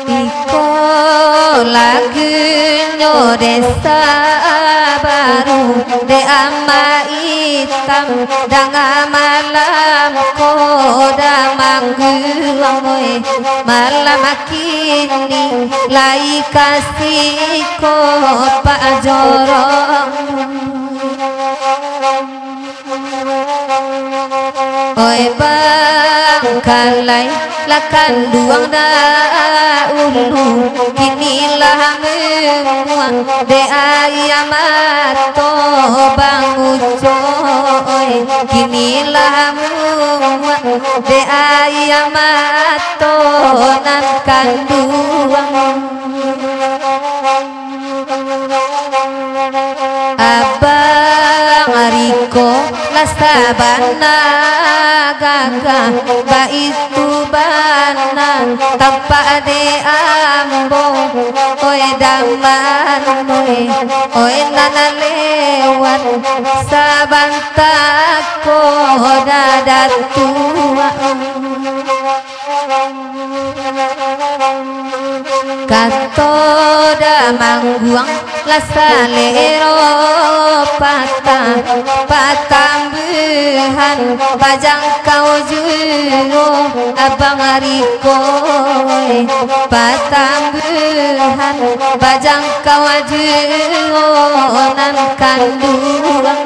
Iko lagunya desa baru de ama hitam dengan malam koda mangguang malam kini lai kasih ko pak jorong oi bang kalai lakan duang ulu kinilah menguang de ayam atau bang ucoy kinilah menguang de ayam atau nan kanduang abang Riko lasabana gaga baitu bana tanpa de ambo oi daman oi nana lewat sabantako dadatua katoda mangguang lasalero patambuhan pajang kau juro abang Riko patambuhan pajang kau juro nan kanduang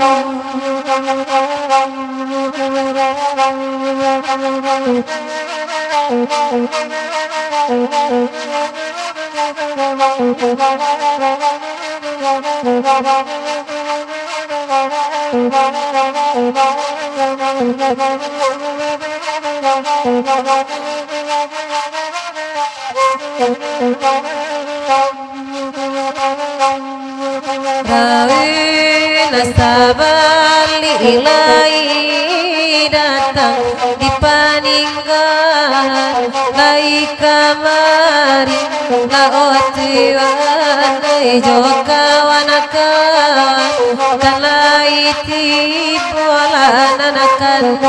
Nasabali ilai datang di paninggal lai kamari laotiwan lai jokawanakan kalai tipola nanakan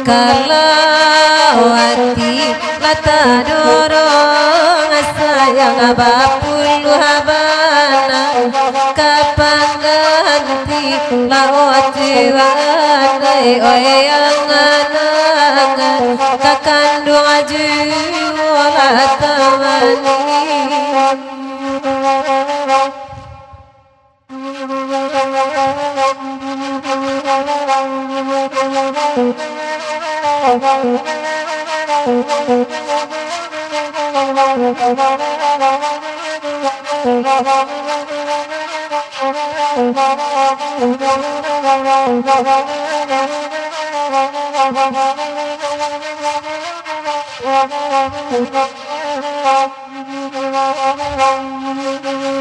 kalau hati lata dorong sayang bapulu habana kapan ganti lawati wanai oyang anangan kakandung aju wala tamani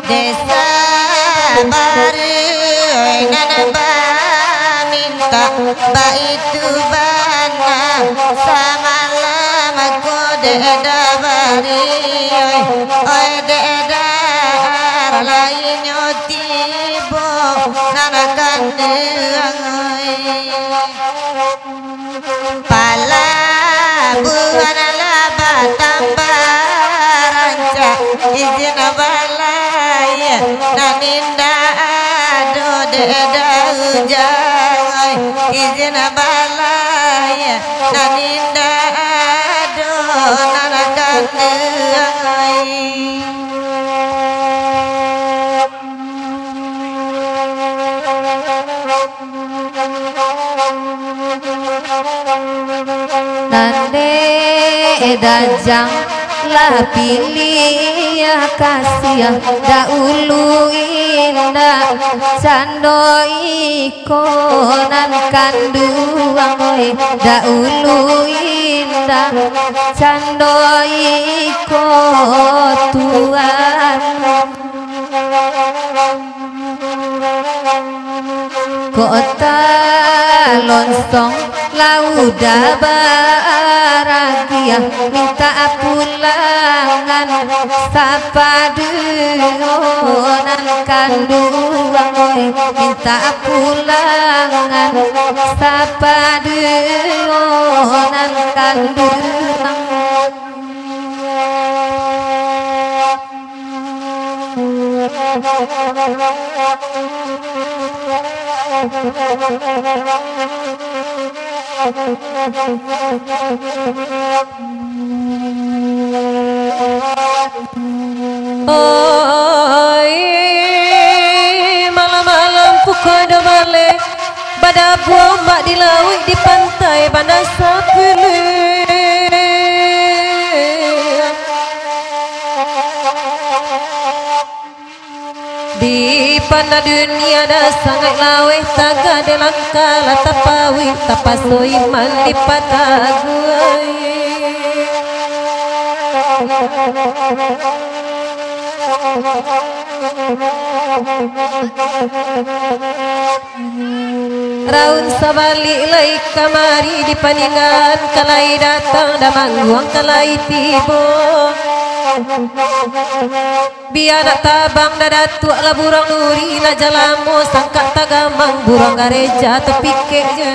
desa baru nana minta baitu bana samalam aku deda bari oi deda lainnya tibo nana kandung pala buana laba tambaranca izin balai naninda ado deda ujang izin balai naninda ado nanakan nande dajang lah pilih ya kasih dahulu indah cando ikonan kanduang oi dahulu indah cando iko tuan Kota lontong lauda baragia minta pulangan sapa duonan kanduang oi minta pulangan sapa duonan kanduang Oi malam-malam pukul dah balik pada bombak di laut di pantai Bandar Sapele di pandang dunia dah sangat laweh taga de langkala tapawi tapasoi mandi pataguai raun sabalik lai kamari di paningan kalai datang dah mangguang kalai tiba biar nak tabang dah datuk lah burang nuri lah jalamo sangka tagamang burang gareja terpikir je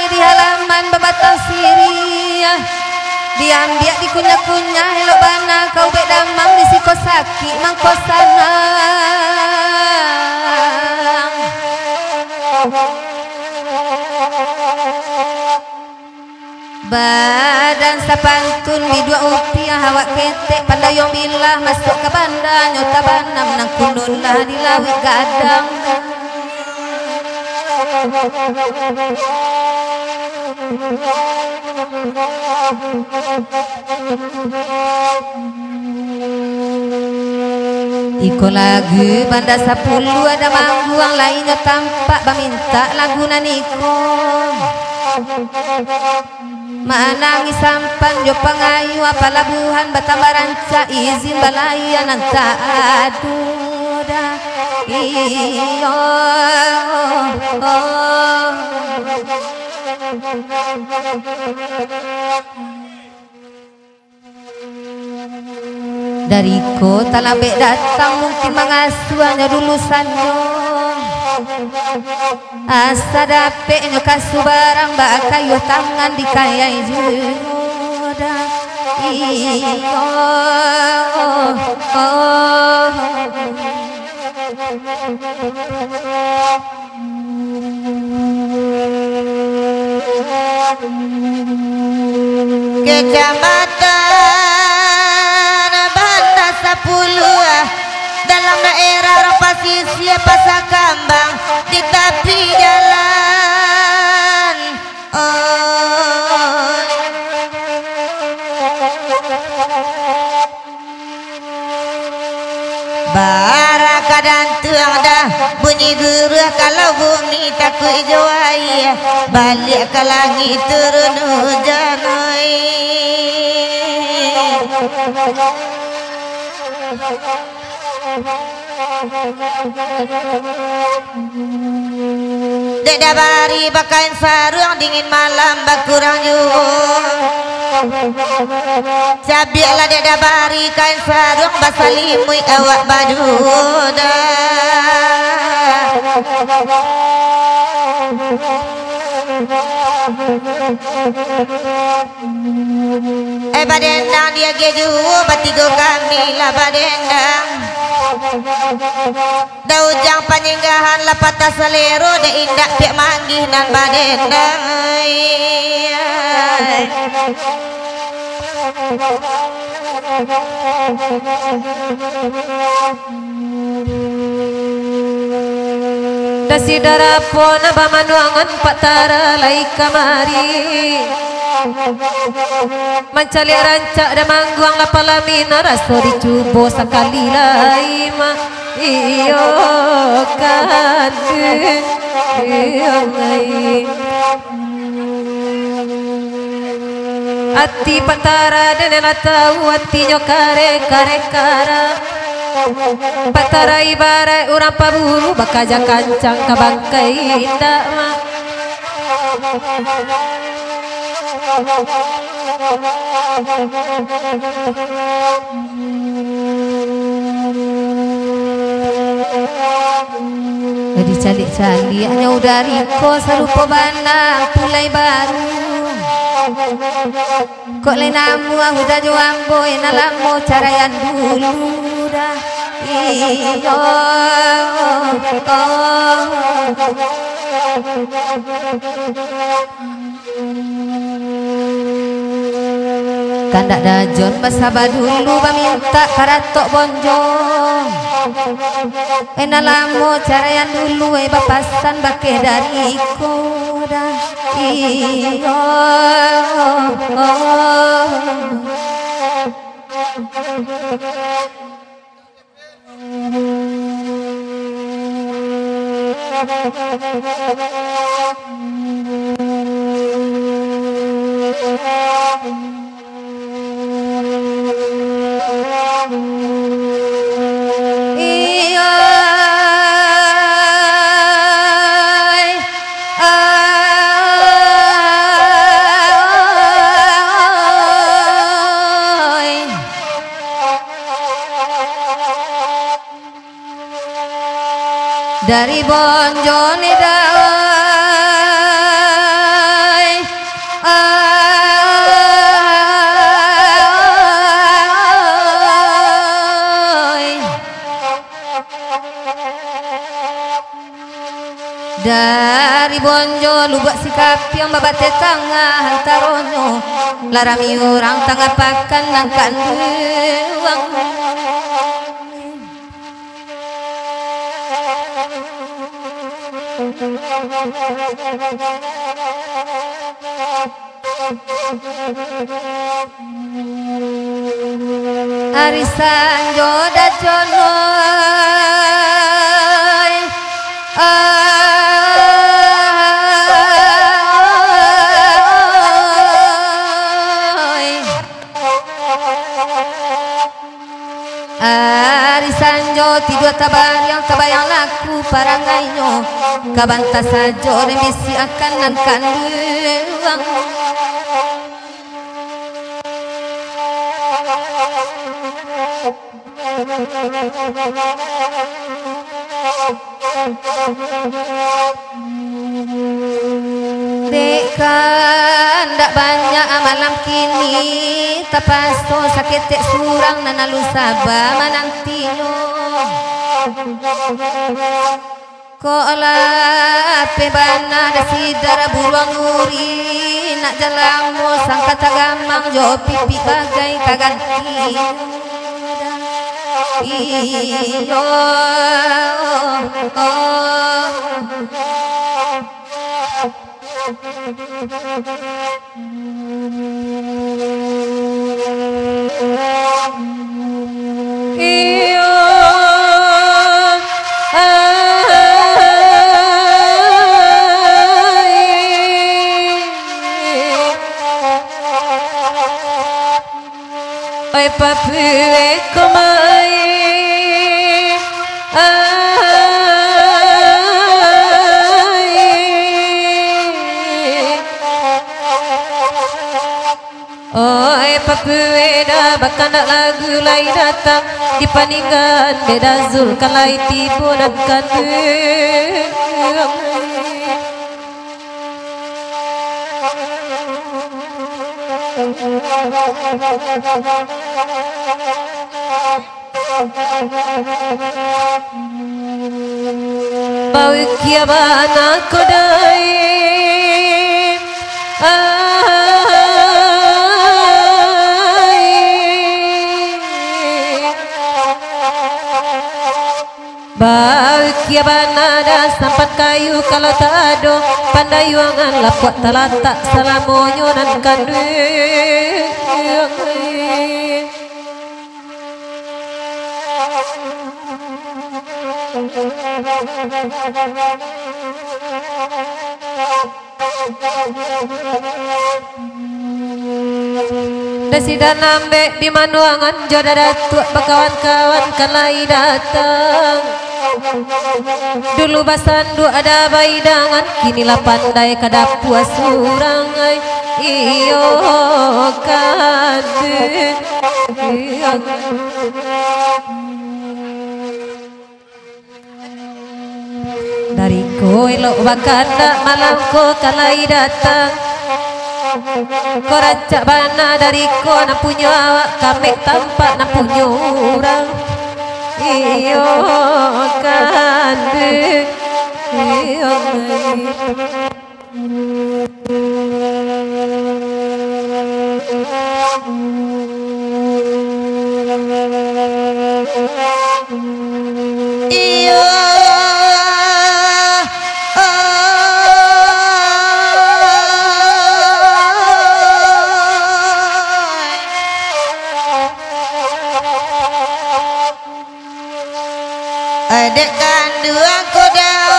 di halaman bebatang Syria diambil di kunya-kunya elok bana kau bek damang di siko sakit mangko sanang badan sapantun di dua upiah awak ketek pandayong bilah masuk ke bandar nyota banam nang kunun lah di lawi gadang iko lagu Bandar 10 ada mangguang lainnya tampak baminta lagu naniko manangi sampan jo pangayu apa labuhan batambaranca izin balayan anta aduh dah iyo dari kota labek datang mungkin mengasuhnya dulusannya asa dapek nyokasu barang bakayu tangan dikayai juda iyo Kecamatan Bandar 10 dalam daerah Rapasisia Pasar Kambang di tepi jalan Baraka dan tuang dah bunyi geruh kalau bumi takut jawai balik ke langit turun hujan dek dabari bakain sarung dingin malam bakurang juga cabiaklah dek dabari kain sarung basalimui awak baduda badendang dia geju batigo kami lah badendang daujang paninggahan lah patah selero de indak piak manggih nan badendang dasi darapon abah manuangan patara lai kamari Mencali rancak dan mangguang lapalamina raso dicubo sekali lai ma iyo kan iyo ngai ati patara dan tahu hatinya kare kara patara ibarat orang paburu bakaja kancang kabangkai indah ma jadi calik-calik hanya udari ko sarupa banang tulai baru kok lain namu udah juamboy nalamu cara yang dulu dah iyo kandak dajon basaba dulu baminta karatok bonjong nalamu cara yang dulu bapasan bakeh dari koda iyo dari bonjone dawai dari bonjo lubak sikap yang babate tengah hantaronyo larami orang tengah pakan nangkan uang arisan joda jonoy arisan jo tidur tabayang laku parangainya kabanta sajo remisi akan nangkan uang dekan ndak banyak malam kini tapaso sakit tek surang nanalu sabah manantino ko ala pebana dasidara buruang nuri nak jalamu sangka tagamang jo pipi bagai kaganti iyo iyo oi papi komai oi papi dah bahkan tak lagu lain datang di paningan beda zul kalai tipu dan katu bau kia bana kodai bau kia banada sampat kayu kalau tak ada pandayuangan lapuat talatak salamonyo nan kandu Desi dan nambe di manuangan jodoh datuk berkawan-kawan kan lai datang. Dulu basandu ada baidangan kinilah pandai kada puas urang iyo kade dari ko elok bakanda malam ko kalai datang ko rancak bana dari ko na punya awak kami tampak na punya orang iyo kande iyo Adik kandung aku dah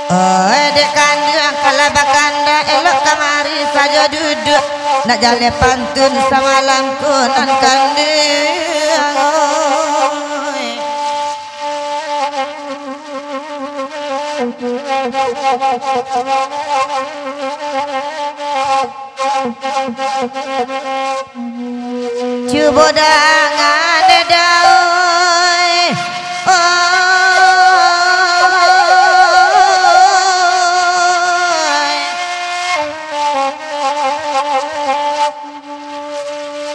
adik kandung kalau bakanda elok kamari saja duduk nak jalan pantun samalamku nan kandung cuba dangan daun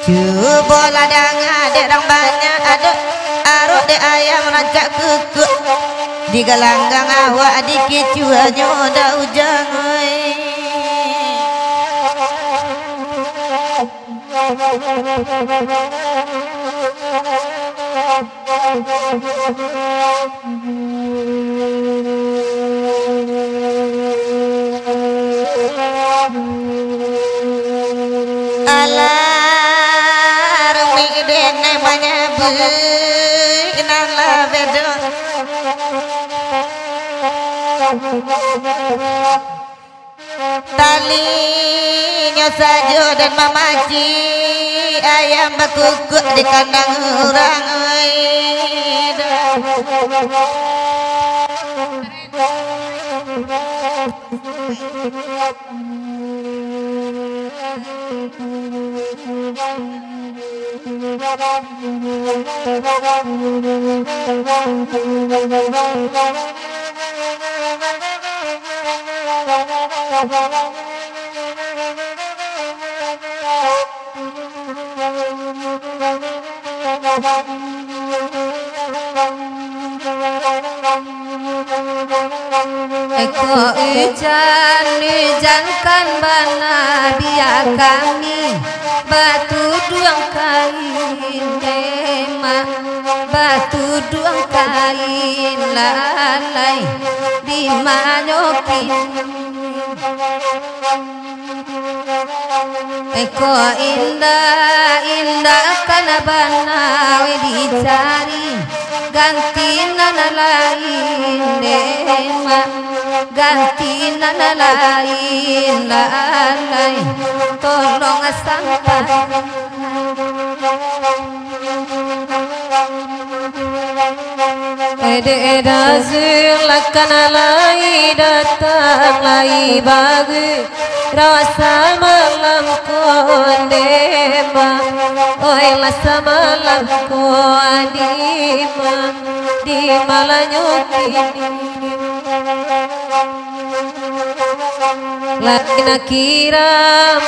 cuba ladang ada orang banyak ada aruk de ayam rancak kuku di galanggang awak di kecuanya dah ujang alar migdene banyak benala bedo talinya saja dan mamaci ayam bakukuk di kandang orang Eko hujan bana biar kami batu duang kain dema batu duang kain lalai di manyokin Eko indah kana bana we dicari ganti nana lain dema ganti nana lain lalai tolong sampai Ede dazir lakana lai datang lai bagi rasa malam kondema oi rasa malam kondema di malanyoki lagi nak kira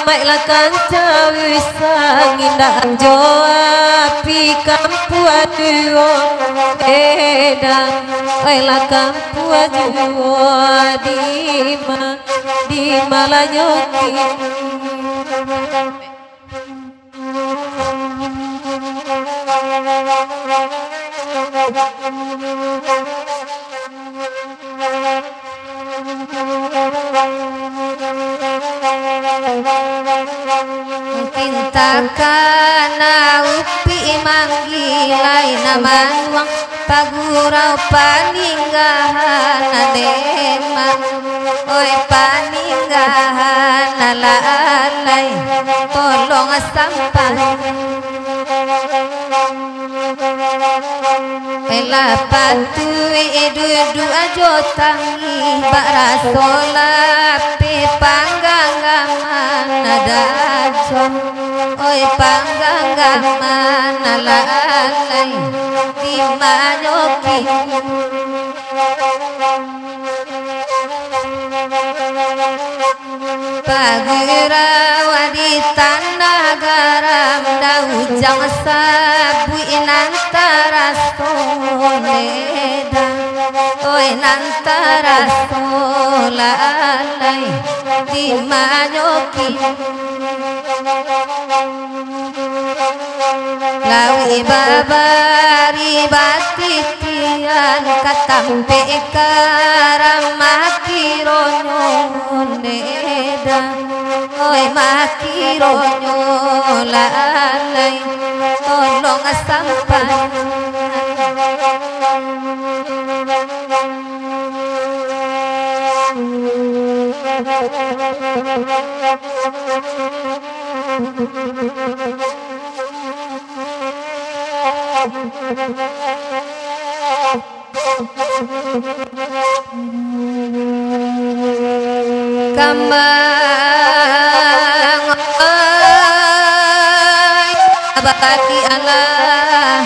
mai lakan cawi sang indah joa kampu aduo edang la kampu aduo di malanyoki Pintakana upi manggilai namanuang pagurau paninggahan adema oi paninggahan alalai tolong sampai ela patui dudu ajo tangi barasola pe panggangaman adajo oi panggangaman alalai di manyoki pagirawa di tanah garam daujang sabui nantara soleda oi nantara solalai di manyoki lawi babari batitian katampe karamaki ronyon neda oi maki ronyon lalai tolong sampai kambang abadi Allah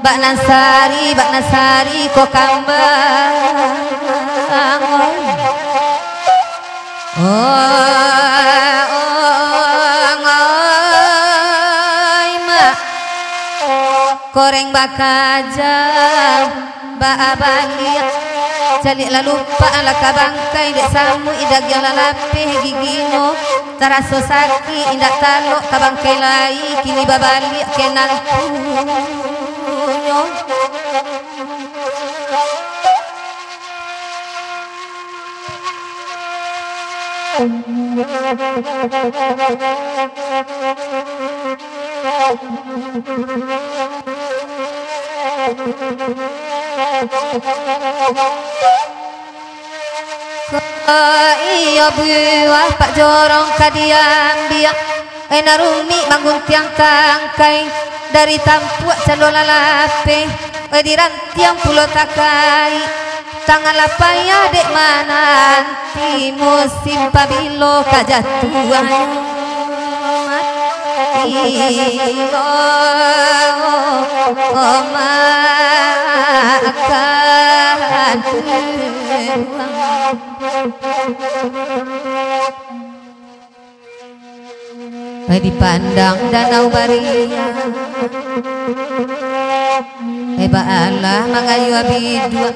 Bak Nasari ko kambang koreng bakaja ba abaliak jalik lalu pa ala kabangkai dek samu idag yang lalape gigino taraso saki indak talo kabangkai lai kini babaliak kenan punyo iya buah pak jorong kadiam biak narumi bangun tiang tangkai dari tampuak calola lape dirantiang pulau takai tangan lapaya dek mananti musim pabilo kajatuan iyo makan dipandang danau Baria Allah mangayu abidua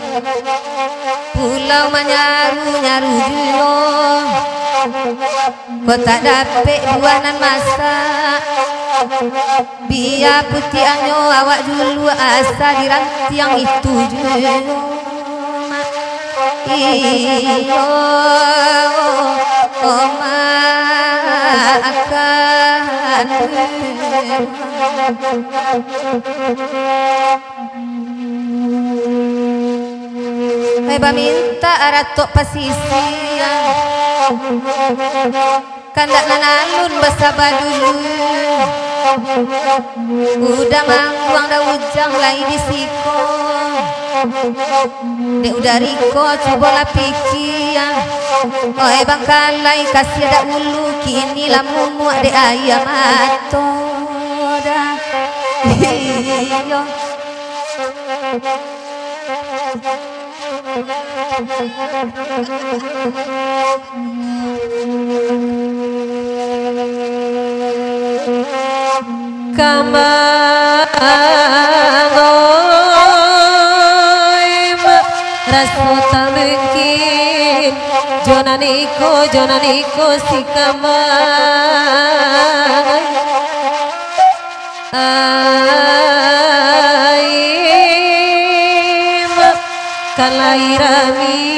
pulau manyaru julo kota dapet buanan masa biar putih anyo awak dulu asa dirantiang itu julo iyo akan Beba minta aratok pasisian kandak nanalun basaba dulu udah mangguang dah ujang lai di siko dek udah riko coba lah pikian oh bangkalai kasih ada ulu kini lamu muak dek ayam atoda iyo kamangoy raso tak mungkin jonaniko si kamang aim kalairami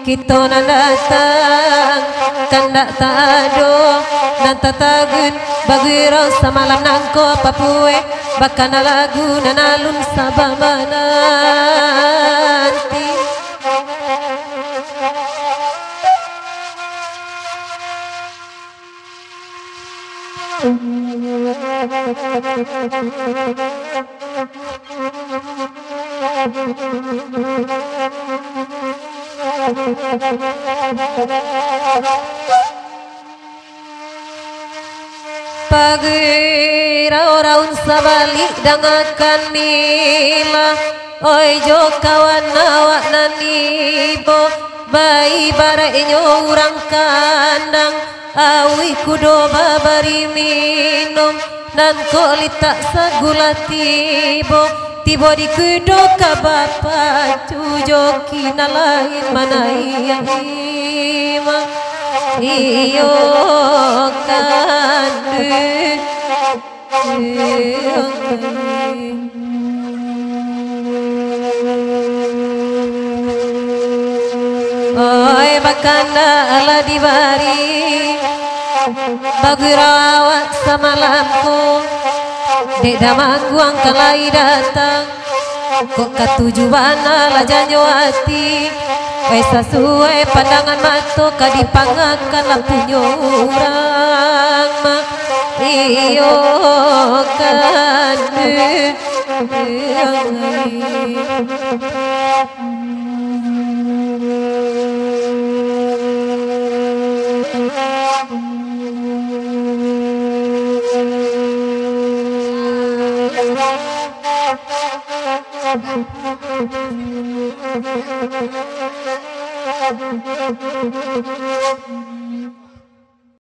kita datang kandak tado nan tatagun bagwiro samalam nangko papue bakana lagu nanalun sabamananti Pagiraw-raun sa balik dangakan nila Oy jo kawan awak nanibo Bayi bara inyo urang kandang Awi kudo babari minum Nan kolita sa gulatibo Tibo di kudo ka bapa Cujo kinalain manayahima iyo kandu oi bakanda ala dibari bagurawat samalamku dek damangguang kalai datang kok katujuan ala janjo hati sesuai pandangan mata kadipangakan lampunya orang mak iyo kan